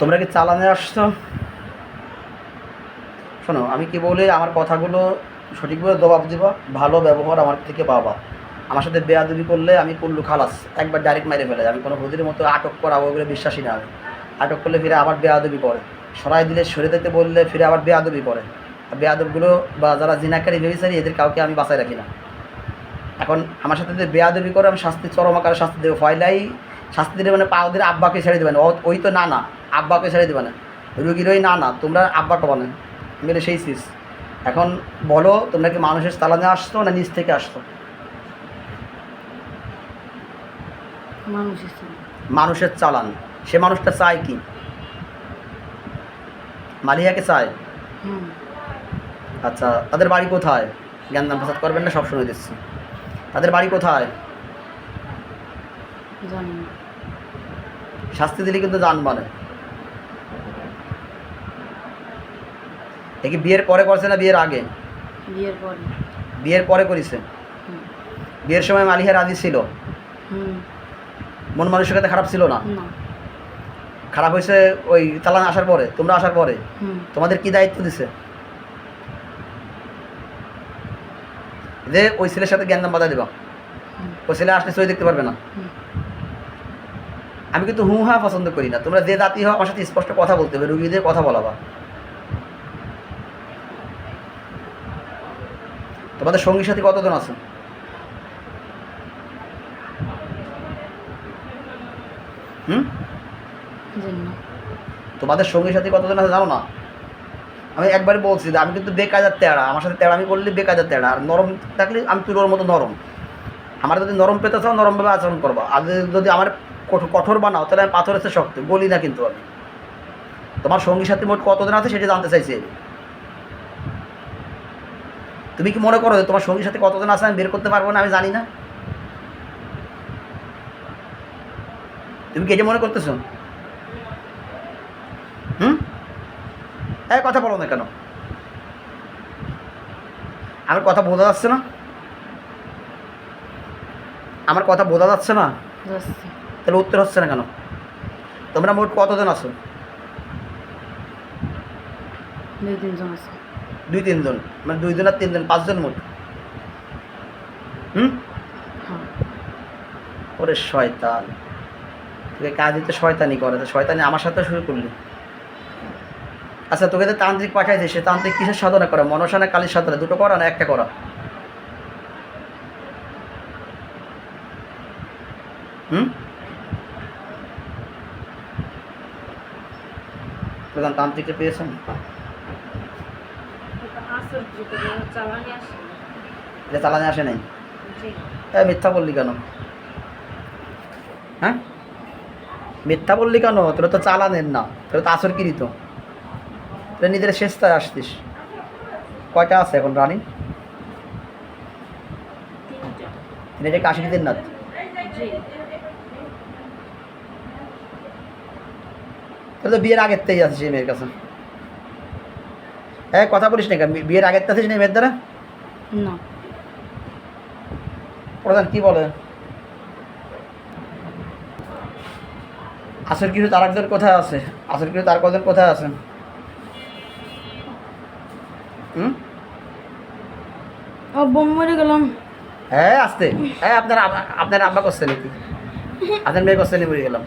তোমরা কি চালানে আসছো? শোনো, আমি কি বলি, আমার কথাগুলো সঠিকভাবে জবাব দিবা, ভালো ব্যবহার আমার থেকে পাবা। আমার সাথে বেয়াদবি করলে আমি কুল্লু খালাস, একবার ডাইরেক্ট মেরে ফেলে। আমি কোনো হুজুরের মতো আটক করা ওগুলো বিশ্বাসী না আমি। আটক করলে ফিরে আবার বেয়াদবি করে, সরাই দিলে সরে দিতে বললে ফিরে আবার বেয়াদবি করে। আর বেয়াদবগুলো বা যারা জিনাকারী ভেবেচারি এদের কাউকে আমি বাঁচাই রাখি না। এখন আমার সাথে যদি বেয়াদবি করে আমি শাস্তি চরম আকারে শাস্তি দেবো। ফয়লাই শাস্তি দিলে মানে পা ওদের আব্বাকে ছেড়ে দেবে না, ওই তো না না আব্বাকে ছেড়ে দেবে না, রুগীর ওই না না তোমরা আব্বাকে বলেন মেরে সেই সিস। এখন বলো, তোমরা কি মানুষের চালানে আসছো না নিজ থেকে আসছো? মানুষের চালান। সে মানুষটা চায় কি? মালিহাকে চায়। আচ্ছা, তাদের বাড়ি কোথায়? জ্ঞান প্রসাদ করবেন না, সবসময় দিচ্ছি। তাদের বাড়ি কোথায়? শাস্তি দিলে কিন্তু জানবা না। কি বিয়ের পরে করছে না বিয়ের আগে? বিয়ের পরে করেছে। বিয়ের সময় মালিহা রাজি ছিল? মন মানসিকতা খারাপ ছিল না? খারাপ হয়েছে ওই চালান আসার পরে, তোমরা আসার পরে। তোমাদের কি দায়িত্ব দিছে? যে ওই ছেলের সাথে জ্ঞান বাধা দেবা, ওই ছেলে আসলে সই দেখতে পারবে না। আমি কিন্তু হা পছন্দ করি না। তোমরা যে জাতি হও আমার সাথে স্পষ্ট কথা বলতে হবে, রুগীদের কথা বলাবা। তোমাদের সঙ্গী সাথী কতজন আছে? তোমাদের সঙ্গী সাথী কতজন আছে জানো না? আমি একবারে বলছি যে আমি কিন্তু বেকায়দার তেড়া, আমার সাথে তেড়া আমি করলে বেকায়দার তেড়া। আর নরম থাকলে আমি তুলোর মতো নরম। আমার যদি নরম পেতে চাও নরমভাবে আচরণ করবো, আর যদি আমার কঠোর বানাও তাহলে আমি পাথর এসে শক্ত বলি না। কিন্তু আমি তোমার সঙ্গী সাথী মোট কতজন আছে সেটা জানতে চাইছি। তুমি কি মনে করো যে তোমার সঙ্গীর সাথে কতজন আছে আমি বের করতে পারবো না? আমি জানি না। তুমি কি এটা মনে করতেছো? কথা বলো না কেন? আমার কথা বোঝা যাচ্ছে না? আমার কথা বোঝা যাচ্ছে না? তাহলে উত্তর হচ্ছে না কেন? তোমরা মোট কতজন আছো? 2-3 জন আছে। 2-3 জন, মানে 2 জন আর 3 জন, 5 জন মোট। ওরে শয়তান, তোকে কাজ দিতে শয়তানি করে, তো শয়তানি আমার সাথে শুরু করলি। আচ্ছা, তোকে তো তান্ত্রিক পাঠাইছে, সে তান্ত্রিক কিসের সাধনা করে? মনসা না কালীর সাধনা? দুটো করা না একটা করা? প্রধান তান্ত্রিককে পেয়েছেন? যে চালানে আসে নাই? মিথ্যা বললি কেন? হ্যাঁ, মিথ্যা বললি কেন? তোরা তো চালানের না, তোরা তো আসর কিনি। তো তোরা নিজের শেষটায় আসতিস। কয়টা আছে এখন রানী? এটা কাশিদের না? তাহলে তো বিয়ের আগের থেকেই আছে সেই মেয়ের কাছে। কথা বলিস না কেন? বিয়ের আগের থেকে আছিস না মেয়ের দ্বারা? না। প্রধান কি বলে? আসর কিছু তার একজন কোথায় আছে? আসর কিছু তার কজন কোথায় আছেন? মরে গেলাম। আসতে। আপনার আব্বা করছে নাকি? আপনার মেয়ে করছে নাকি? মরে গেলাম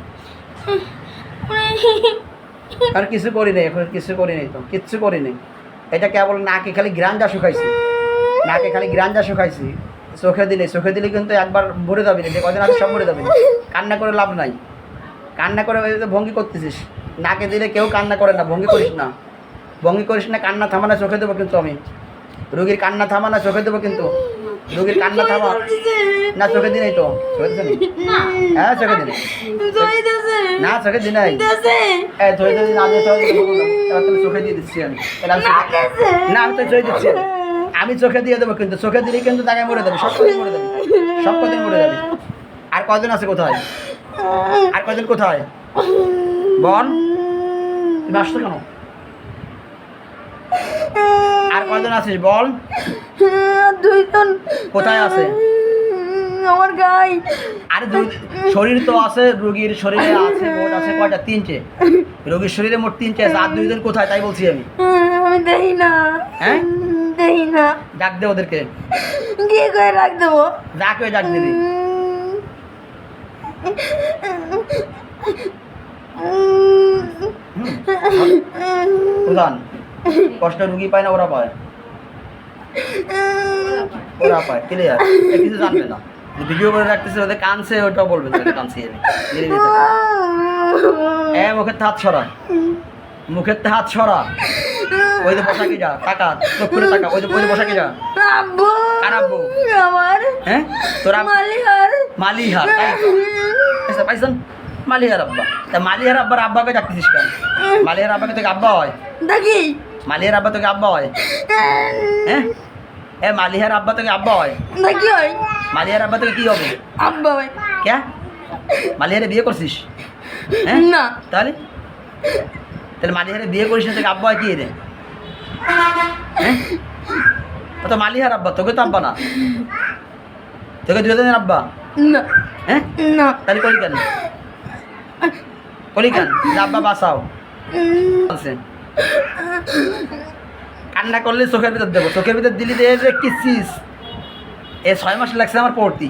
আর কিছু করি নাই, এখন কিছু করি নাই, তো কিচ্ছু করি নাই। এটা কেবল নাকে খালি গ্রাঞ্জা শুকাইছি, নাকে খালি গ্রাঞ্জা শুকাইছি। চোখে দিলে কিন্তু একবার ভরে যাবি না, যে কদিন আছে সব ভরে যাবি। কান্না করে লাভ নাই। কান্না করে ভঙ্গি করতেছিস। নাকে দিলে কেউ কান্না করে না, ভঙ্গি করিস না, ভঙ্গি করিস না। কান্না থামানা চোখে দেবো কিন্তু আমি। রুগীর কান্না থামানা চোখে দেবো কিন্তু। রুগীর কান্না থামা না, চোখে দিই নাই তো। চোখে দিছে হ্যাঁ, চোখে দিন না, চোখে দিন নাই। চোখে দিয়ে দিচ্ছি আমি। না, আমি তো চোখে দিচ্ছি, আমি চোখে দিয়ে দেবো কিন্তু। চোখে দিলেই কিন্তু তাকে মরে যাবে, সব কদিন মরে যাবে, সব কদিন মরে যাবে। আর কজন আছে কোথায়? আর কজন কোথায় বল? তুমি আসছো কেন? আর কজন আছিস বল? 2 জন। কোথায় আছে? আমার গাই আরে শরীর তো আছে, রোগীর শরীরে আছে মোট আছে কয়টা? 3টে। রোগীর শরীরে মোট 3টে আছে, আর 2 জন কোথায় তাই বলছি আমি। আমি দেই না। হ্যাঁ? দেই না। ডাক দে ওদেরকে। কি করে রাখ দেবো? ডাক হয়ে ডাক দিবি। প্রধান কষ্ট রুগী পায় না ওরা পায়? ওরা পায়। ক্লিয়ার? কিছু জানবে না। ভিডিও করে রাখতেছে ওদের কানছে, ওটাও বলবেন না কানছি আমি। মুখের হাত সরা, মুখের হাত সরা। ওই যে বসাকে যা, টাকা চোখ করে টাকা, ওই যে বসাকে যা। আব্বু কার আব্বু? আমার হ্যাঁ তোরা মালিহার। মালিহার তাই তো? পাইছেন মালিহার আব্বা। তা মালিহার আব্বার আব্বাকে ডাকতেছিস কেন? মালিহার আব্বাকে তোকে আব্বা হয়? দেখি মালিহার আব্বা তোকে আব্বা হয়? হ্যাঁ মালিহার আব্বা তোকে আব্বা হয়? দেখি হয় মালিহার আব্বা তোকে কি হবে? আব্বা হয়। কে? মালিহারে বিয়ে করছিস? হ্যাঁ না তাহলে তাহলে মালিহারে বিয়ে করিস না, তোকে আব্বা হয় কি রে? হ্যাঁ তো মালিহার আব্বা, তোকে তো আব্বা না। তোকে 2 জনের আব্বা? না হ্যাঁ না তাহলে করি কেন? করি কেন? আব্বা বাঁচাও। আছে কান্না করলে চোখের ভিতর দেবো, চোখের ভিতর দিলি যে কিসিস। 6 মাস লাগছে আমার পড়তি।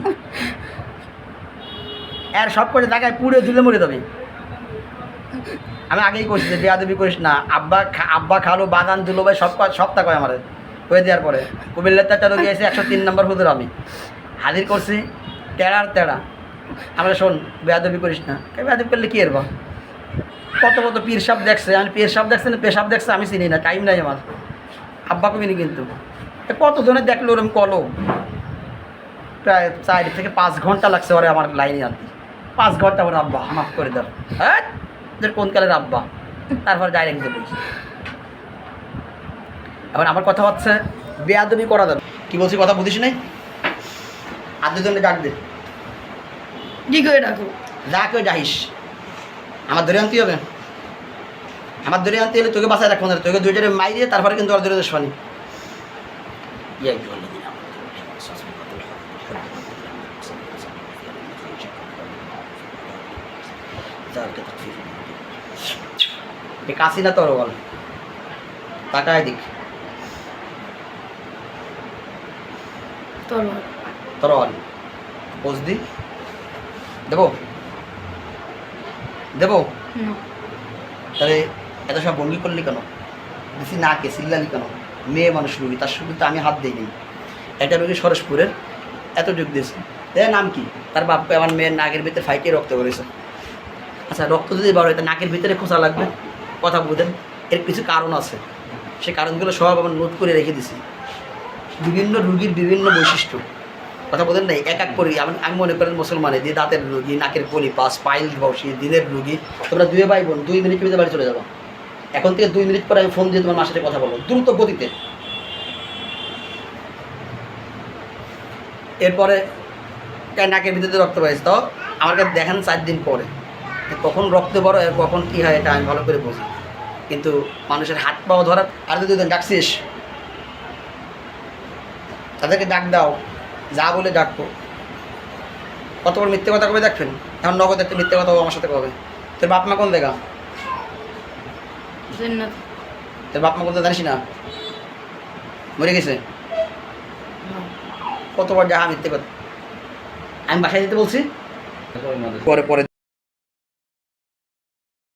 আর সব করে জায়গায় পুড়ে ঝুলে মরে যাবে। আমি আগেই কইছি যে বেয়াদবি করিস না। আব্বা খালো বাগান দুলো ভাই সবটা কয় আমার হয়ে দেওয়ার পরে কুমিল্লার একটা রোগী আছে 103 নম্বর হুজুর আমি হাজির করছি তেড়ার তেড়া। আমরা শোন বেয়াদবি করিস না। বেয়াদবি করলে কি এর বা কত কত পীর সাহেব দেখছে, আমি পীর সাহেব দেখছে না পেশাব দেখছে আমি চিনি না, টাইম নাই আমার। আব্বা কমিনি কিন্তু কত জনে দেখলো ওরম কলো। প্রায় 4 থেকে 5 ঘন্টা লাগছে ওরে আমার লাইনে আনতে। 5 ঘন্টা ওর আব্বা মাফ করে দাও। হ্যাঁ কোন কালের আব্বা? তারপর ডাইরেক্ট দেবো। এখন আমার কথা হচ্ছে বেয়াদবি করা যাবে। কি বলছি কথা বুঝিস নাই? আর 2 জনকে ডাক দে। কি করে রাখো? যা কেউ যাইস আমার ধরে আনতে হবে। আমার ধরে আনতে হলে তোকে বাসায় রাখবো না, তোকে 2 জনের মাই দিয়ে তারপরে কিন্তু ওর ধরে দেশ পানি। কাশি না তোর বল টাকায় দিক তলোয়ার তরল পোজ দি দেবো দেবো। না তাহলে এত সব ভঙ্গি করলি কেন? বেশি নাকে চিল্লালি কেন? মেয়ে মানুষ রুগী, তার শুরুতে আমি হাত দিইনি। একটা রুগী সরসপুরের এত যোগ দিয়েছে। নাম কি? তার বাপকে আমার মেয়ের নাকের ভিতরে ফাইটে রক্ত করেছে। আচ্ছা রক্ত যদি বড় হয় তা নাকের ভিতরে খোঁচা লাগবে? কথা বুঝেন, এর কিছু কারণ আছে। সেই কারণগুলো সব আমার নোট করে রেখে দিছি। বিভিন্ন রুগীর বিভিন্ন বৈশিষ্ট্য, কথা বলেন নাই এক এক করে। আমি মনে করেন মুসলমানের দিয়ে দাঁতের রুগী, নাকের পলিপাস, পাইলস বসি, দিনের রুগী। তোমরা 2 ভাই বোন 2 মিনিট ভিতরে বাড়ি চলে যাবো। এখন থেকে 2 মিনিট পরে আমি ফোন দিয়ে তোমার মার সাথে কথা বলবো দ্রুত গতিতে। এরপরে নাকের ভিতরে রক্ত পাইছে, তো আমার কাছে দেখেন 4 দিন পরে কখন রক্ত বড় কখন কী হয় এটা আমি ভালো করে বুঝি। কিন্তু মানুষের হাত পাও ধরা। আর 2 জন ডাকছিস তাদেরকে ডাক দাও, যা বলে ডাকবো। কত বড় মিথ্যে কথা কবে দেখবেন? এখন নগদ একটা মিথ্যে কথা আমার সাথে কবে? তোর বাপ মা কোন দেখা? জান্নাত। তোর বাপ মা কোন জানিস না? মরে গেছে। কতবার যা মিথ্যে কথা আমি বাসায় যেতে বলছি। পরে পরে